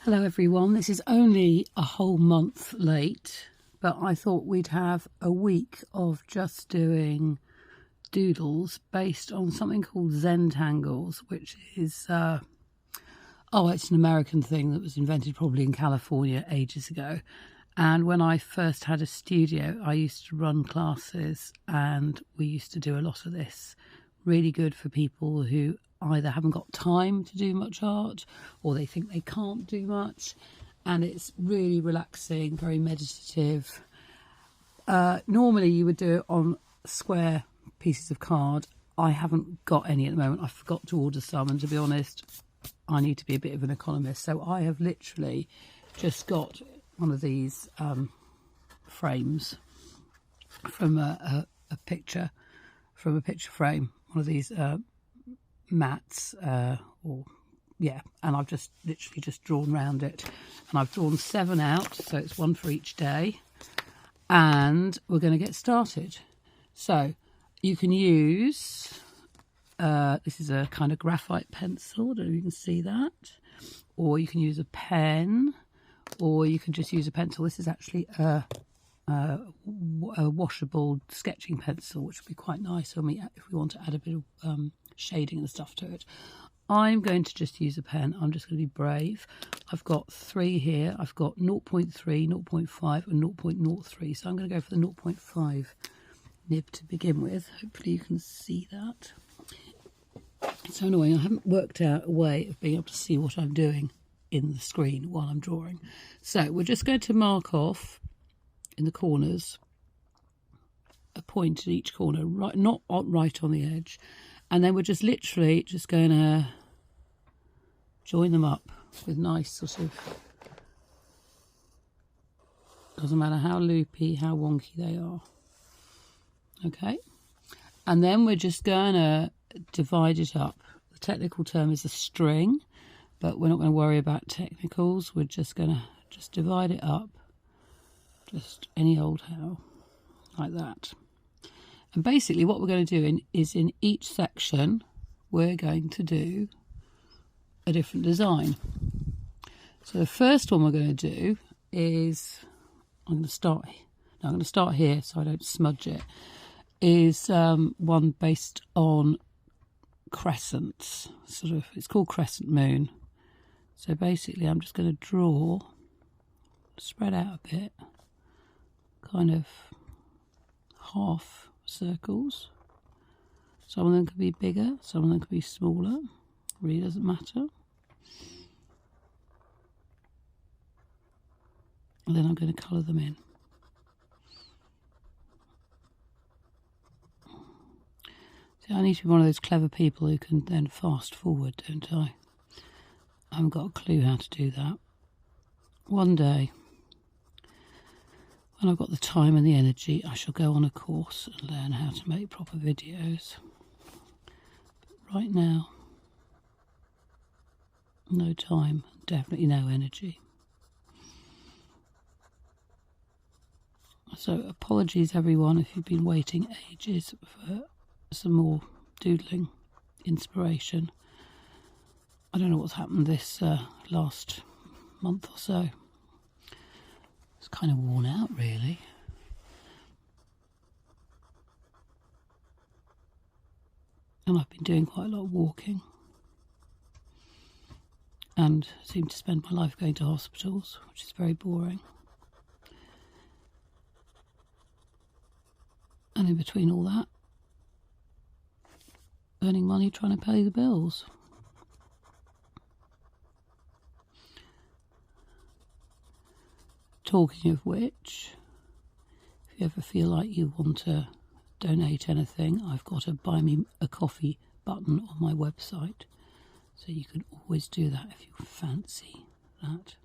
Hello everyone, this is only a whole month late, but I thought we'd have a week of just doing doodles based on something called tangles, which is, it's an American thing that was invented probably in California ages ago. And when I first had a studio, I used to run classes and we used to do a lot of this. Really good for people who either haven't got time to do much art or they think they can't do much, and it's really relaxing, very meditative. Normally you would do it on square pieces of card. I haven't got any at the moment. I forgot to order some, and to be honest, I need to be a bit of an economist, so I have literally just got one of these frames from a picture frame, one of these mats, and I've just literally drawn around it, and I've drawn 7 out, so it's one for each day, and we're going to get started. So you can use this is a kind of graphite pencil, I don't know if you can see that, or you can use a pen, or you can just use a pencil. This is actually a washable sketching pencil, which would be quite nice when if we want to add a bit of shading and stuff to it. I'm going to just use a pen. I'm just going to be brave. I've got 3 here. I've got 0.3, 0.5 and 0.03. So I'm going to go for the 0.5 nib to begin with. Hopefully you can see that. It's so annoying. I haven't worked out a way of being able to see what I'm doing in the screen while I'm drawing. So we're just going to mark off in the corners a point at each corner, right, not right on the edge, and then we're just literally just going to join them up with nice sort of, doesn't matter how loopy, how wonky they are. Okay, and then we're just going to divide it up. The technical term is a string, but we're not going to worry about technicals. We're just going to divide it up, just any old how, like that. And basically what we're going to do is in each section we're going to do a different design. So the first one we're going to do is, I'm going to start here so I don't smudge it, is one based on crescents, sort of, it's called Crescent Moon. So basically I'm just going to draw, spread out a bit, kind of half circles. Some of them could be bigger, some of them could be smaller, really doesn't matter. And then I'm going to colour them in. See, I need to be one of those clever people who can then fast forward, don't I? I haven't got a clue how to do that. One day, when I've got the time and the energy, I shall go on a course and learn how to make proper videos. But right now, no time, definitely no energy. So apologies everyone if you've been waiting ages for some more doodling inspiration. I don't know what's happened this last month or so. It's kind of worn out, really. And I've been doing quite a lot of walking. And seem to spend my life going to hospitals, which is very boring. And in between all that, earning money trying to pay the bills. Talking of which, if you ever feel like you want to donate anything, I've got a buy me a coffee button on my website, so you can always do that if you fancy that.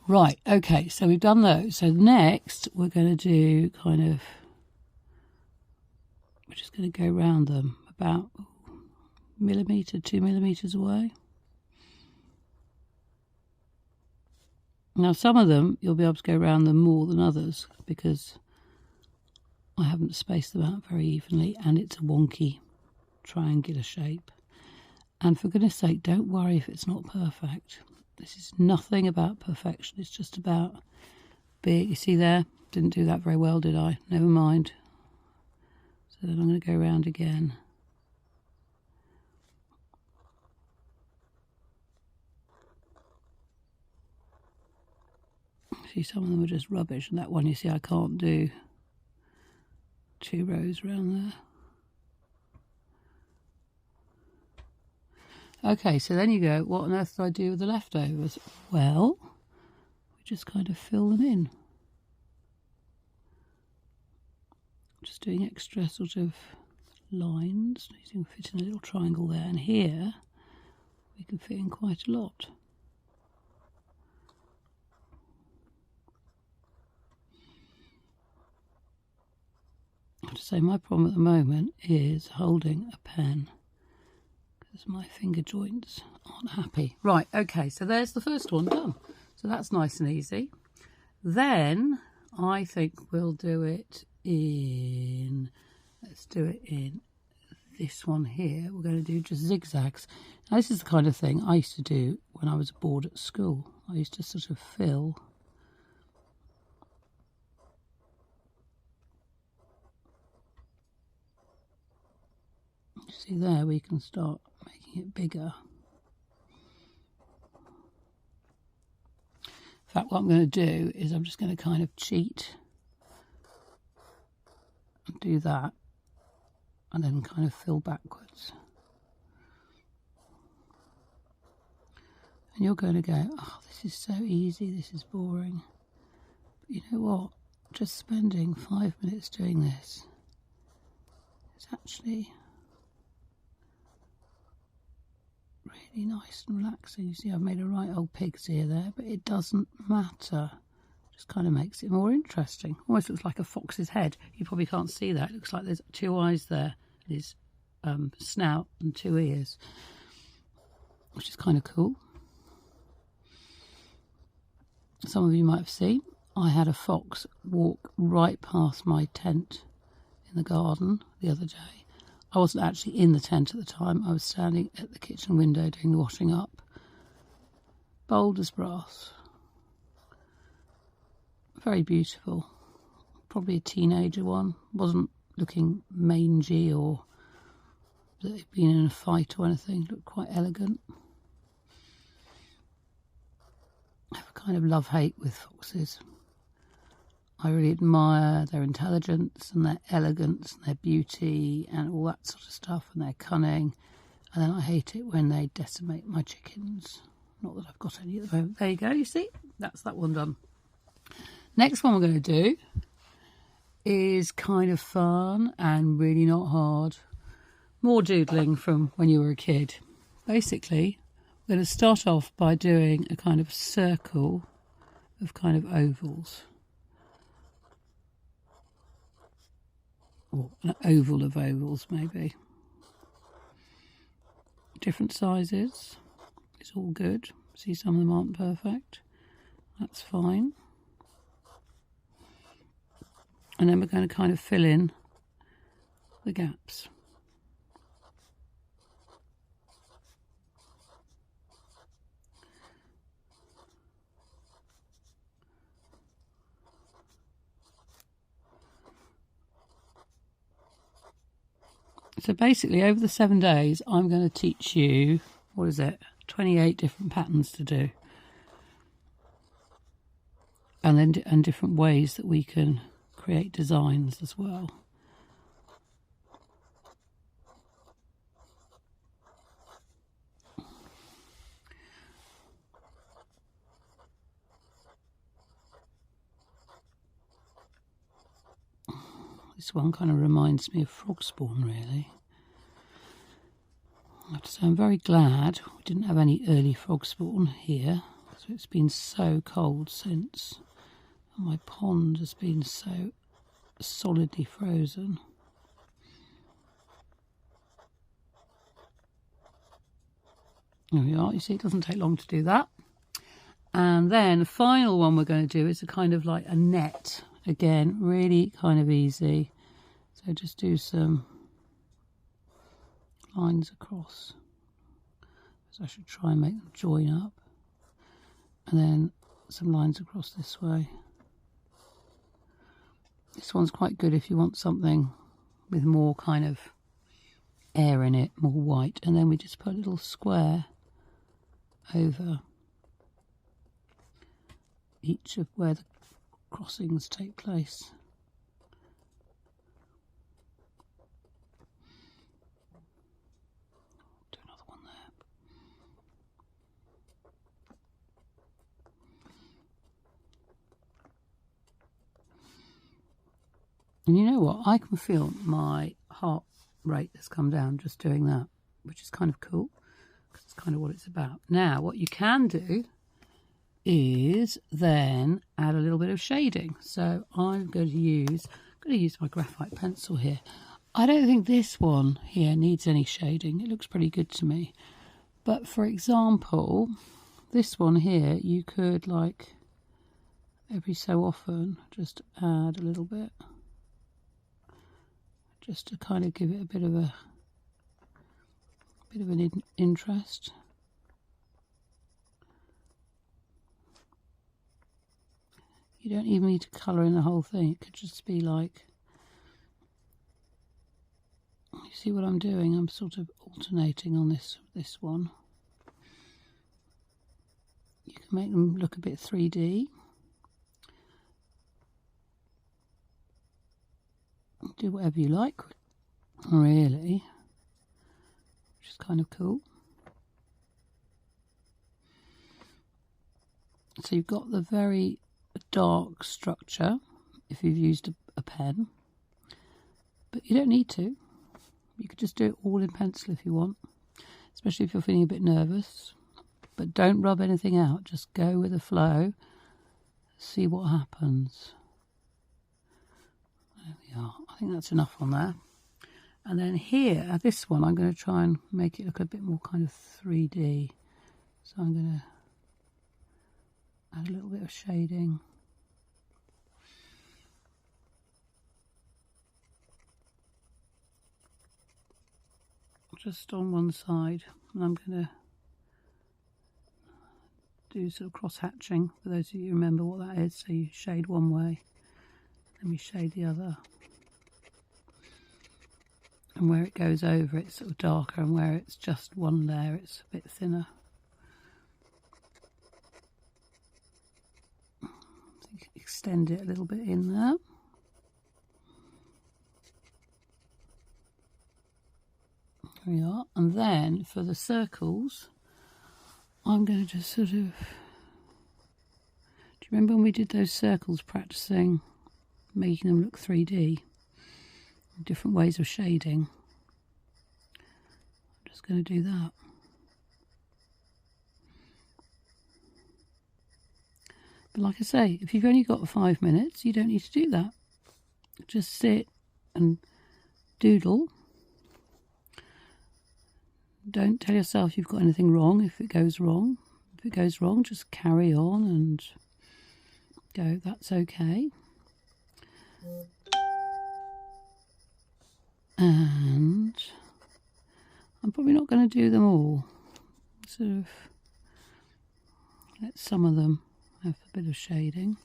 Right, okay, so we've done those. So next we're going to do we're just going to go round them about millimetre, 2 millimetres away. Now some of them you'll be able to go around them more than others because I haven't spaced them out very evenly and it's a wonky triangular shape. And for goodness sake, don't worry if it's not perfect. This is nothing about perfection. It's just about being, you see there? Didn't do that very well, did I? Never mind. So then I'm going to go around again. See, some of them are just rubbish, and that one, you see, I can't do 2 rows around there. Okay, so then you go, what on earth do I do with the leftovers? Well, we just kind of fill them in. Just doing extra sort of lines. You can fit in a little triangle there, and here we can fit in quite a lot. I have to say, my problem at the moment is holding a pen because my finger joints aren't happy. Right, okay, so there's the first one done. So that's nice and easy. Then I think we'll do it in, let's do it in this one here. We're going to do just zigzags. Now, this is the kind of thing I used to do when I was bored at school. I used to sort of fill see there, we can start making it bigger. In fact, what I'm going to do is I'm just going to kind of cheat and do that, and then kind of fill backwards. And you're going to go, oh, this is so easy, this is boring. But you know what? Just spending 5 minutes doing this is actually really nice and relaxing. You see, I've made a right old pig's ear there, but it doesn't matter. It just kind of makes it more interesting. Almost looks like a fox's head. You probably can't see that. It looks like there's 2 eyes there, his snout and 2 ears, which is kind of cool. Some of you might have seen, I had a fox walk right past my tent in the garden the other day. I wasn't actually in the tent at the time. I was standing at the kitchen window doing the washing up. Bold as brass. Very beautiful. Probably a teenager one. Wasn't looking mangy or that he'd been in a fight or anything. Looked quite elegant. I have a kind of love-hate with foxes. I really admire their intelligence and their elegance and their beauty and all that sort of stuff and their cunning. And then I hate it when they decimate my chickens. Not that I've got any at the moment. There you go, you see? That's that one done. Next one we're going to do is kind of fun and really not hard. More doodling from when you were a kid. Basically, we're going to start off by doing a kind of circle of kind of ovals. Or an oval of ovals, maybe. Different sizes. It's all good. See, some of them aren't perfect. That's fine. And then we're going to kind of fill in the gaps. So basically, over the 7 days, I'm going to teach you, 28 different patterns to do. And different ways that we can create designs as well. This one kind of reminds me of frog spawn, really. I have to say I'm very glad we didn't have any early frog spawn here, because it's been so cold since, and my pond has been so solidly frozen. There we are. You see, it doesn't take long to do that. And then the final one we're going to do is a kind of like a net. Again, really kind of easy. So just do some lines across. So I should try and make them join up. and then some lines across this way. This one's quite good if you want something with more kind of air in it, more white, and then we just put a little square over each of where the crossings take place. Do another one there. And you know what? I can feel my heart rate has come down just doing that, which is kind of cool because it's kind of what it's about. Now, what you can do is then add a little bit of shading. So I'm going to use my graphite pencil here. I don't think this one here needs any shading. It looks pretty good to me. But for example, this one here, you could, like, every so often just add a little bit, just to kind of give it a bit of an interest. You don't even need to colour in the whole thing. It could just be like, you see what I'm doing? I'm sort of alternating on this one. You can make them look a bit 3D. Do whatever you like, really, which is kind of cool. So you've got the very dark structure if you've used a pen, but you don't need to. You could just do it all in pencil if you want, especially if you're feeling a bit nervous. But don't rub anything out, just go with the flow, see what happens. There we are. I think that's enough on there. And then here, this one, I'm going to try and make it look a bit more kind of 3D. So I'm going to add a little bit of shading. Just on one side, and I'm going to do sort of cross hatching for those of you who remember what that is. So you shade one way, then we shade the other, and where it goes over it's sort of darker, and where it's just one layer it's a bit thinner. So you can extend it a little bit in there. There we are. And then for the circles, I'm going to just sort of, do you remember when we did those circles practicing making them look 3D? Different ways of shading. I'm just going to do that. But like I say, if you've only got 5 minutes, you don't need to do that. Just sit and doodle. Don't tell yourself you've got anything wrong if it goes wrong. If it goes wrong, just carry on and go, that's okay. And I'm probably not going to do them all. Sort of let some of them have a bit of shading.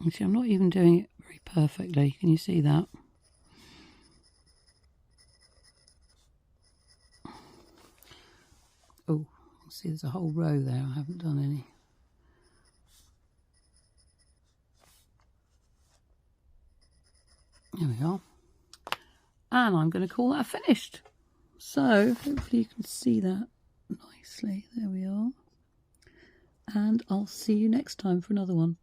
You see, I'm not even doing it very perfectly. Can you see that? Oh, see, there's a whole row there. I haven't done any. There we are. And I'm going to call that finished. So hopefully you can see that nicely. There we are. And I'll see you next time for another one.